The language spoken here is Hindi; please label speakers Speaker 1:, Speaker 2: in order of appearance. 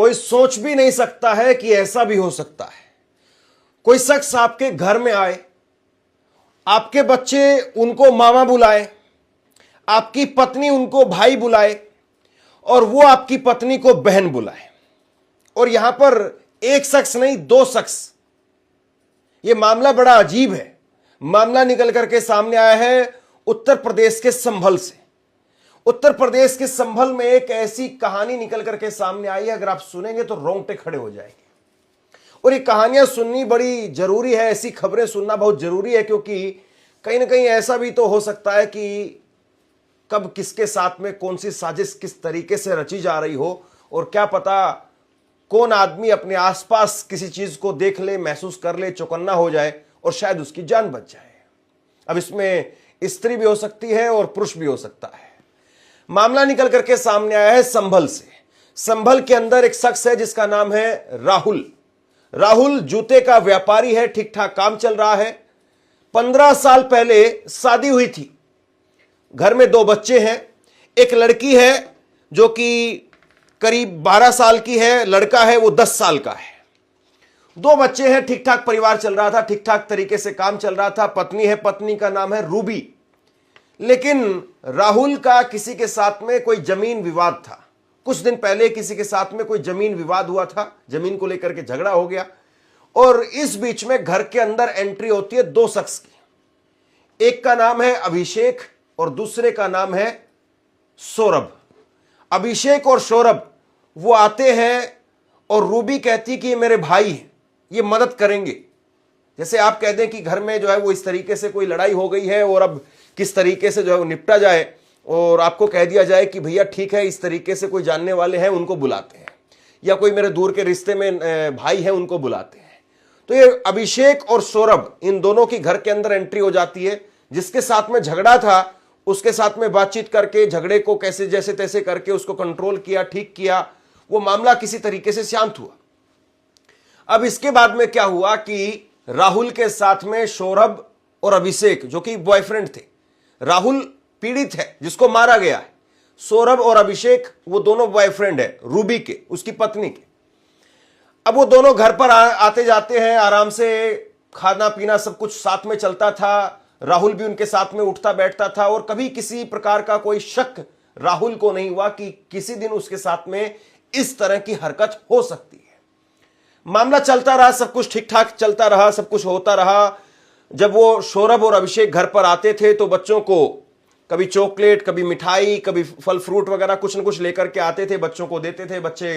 Speaker 1: कोई सोच भी नहीं सकता है कि ऐसा भी हो सकता है। कोई शख्स आपके घर में आए, आपके बच्चे उनको मामा बुलाए, आपकी पत्नी उनको भाई बुलाए और वो आपकी पत्नी को बहन बुलाए, और यहां पर एक शख्स नहीं, दो शख्स। यह मामला बड़ा अजीब है। मामला निकल करके सामने आया है उत्तर प्रदेश के संभल से। उत्तर प्रदेश के संभल में एक ऐसी कहानी निकल करके सामने आई है, अगर आप सुनेंगे तो रोंगटे खड़े हो जाएंगे। और ये कहानियां सुननी बड़ी जरूरी है, ऐसी खबरें सुनना बहुत जरूरी है, क्योंकि कहीं ना कहीं ऐसा भी तो हो सकता है कि कब किसके साथ में कौन सी साजिश किस तरीके से रची जा रही हो, और क्या पता कौन आदमी अपने आसपास किसी चीज को देख ले, महसूस कर ले, चौकन्ना हो जाए और शायद उसकी जान बच जाए। अब इसमें स्त्री भी हो सकती है और पुरुष भी हो सकता है। मामला निकल करके सामने आया है संभल से। संभल के अंदर एक शख्स है जिसका नाम है राहुल। राहुल जूते का व्यापारी है, ठीक ठाक काम चल रहा है। 15 साल पहले शादी हुई थी, घर में 2 बच्चे हैं। एक लड़की है जो कि करीब 12 साल की है, लड़का है वो 10 साल का है। 2 बच्चे हैं, ठीक ठाक परिवार चल रहा था, ठीक ठाक तरीके से काम चल रहा था। पत्नी है, पत्नी का नाम है रूबी। लेकिन राहुल का किसी के साथ में कोई जमीन विवाद था। कुछ दिन पहले किसी के साथ में कोई जमीन विवाद हुआ था, जमीन को लेकर के झगड़ा हो गया, और इस बीच में घर के अंदर एंट्री होती है 2 शख्स की। एक का नाम है अभिषेक और दूसरे का नाम है सौरभ। अभिषेक और सौरभ वो आते हैं और रूबी कहती कि ये मेरे भाई हैं, ये मदद करेंगे। जैसे आप कह दें कि घर में जो है वो इस तरीके से कोई लड़ाई हो गई है और अब किस तरीके से जो है वो निपटा जाए, और आपको कह दिया जाए कि भैया ठीक है, इस तरीके से कोई जानने वाले हैं उनको बुलाते हैं, या कोई मेरे दूर के रिश्ते में भाई है उनको बुलाते हैं। तो ये अभिषेक और सौरभ, इन दोनों की घर के अंदर एंट्री हो जाती है। जिसके साथ में झगड़ा था उसके साथ में बातचीत करके झगड़े को कैसे जैसे तैसे करके उसको कंट्रोल किया, ठीक किया, वो मामला किसी तरीके से शांत हुआ। अब इसके बाद में क्या हुआ कि राहुल के साथ में सौरभ और अभिषेक, जो कि बॉयफ्रेंड थे, राहुल पीड़ित है जिसको मारा गया है, सौरभ और अभिषेक वो दोनों बॉयफ्रेंड है रूबी के, उसकी पत्नी के। अब वो दोनों घर पर आते जाते हैं, आराम से खाना पीना सब कुछ साथ में चलता था। राहुल भी उनके साथ में उठता बैठता था, और कभी किसी प्रकार का कोई शक राहुल को नहीं हुआ कि किसी दिन उसके साथ में इस तरह की हरकत हो सकती है। मामला चलता रहा, सब कुछ ठीक ठाक चलता रहा, सब कुछ होता रहा। जब वो सौरभ और अभिषेक घर पर आते थे तो बच्चों को कभी चॉकलेट, कभी मिठाई, कभी फल फ्रूट वगैरह कुछ न कुछ लेकर के आते थे, बच्चों को देते थे। बच्चे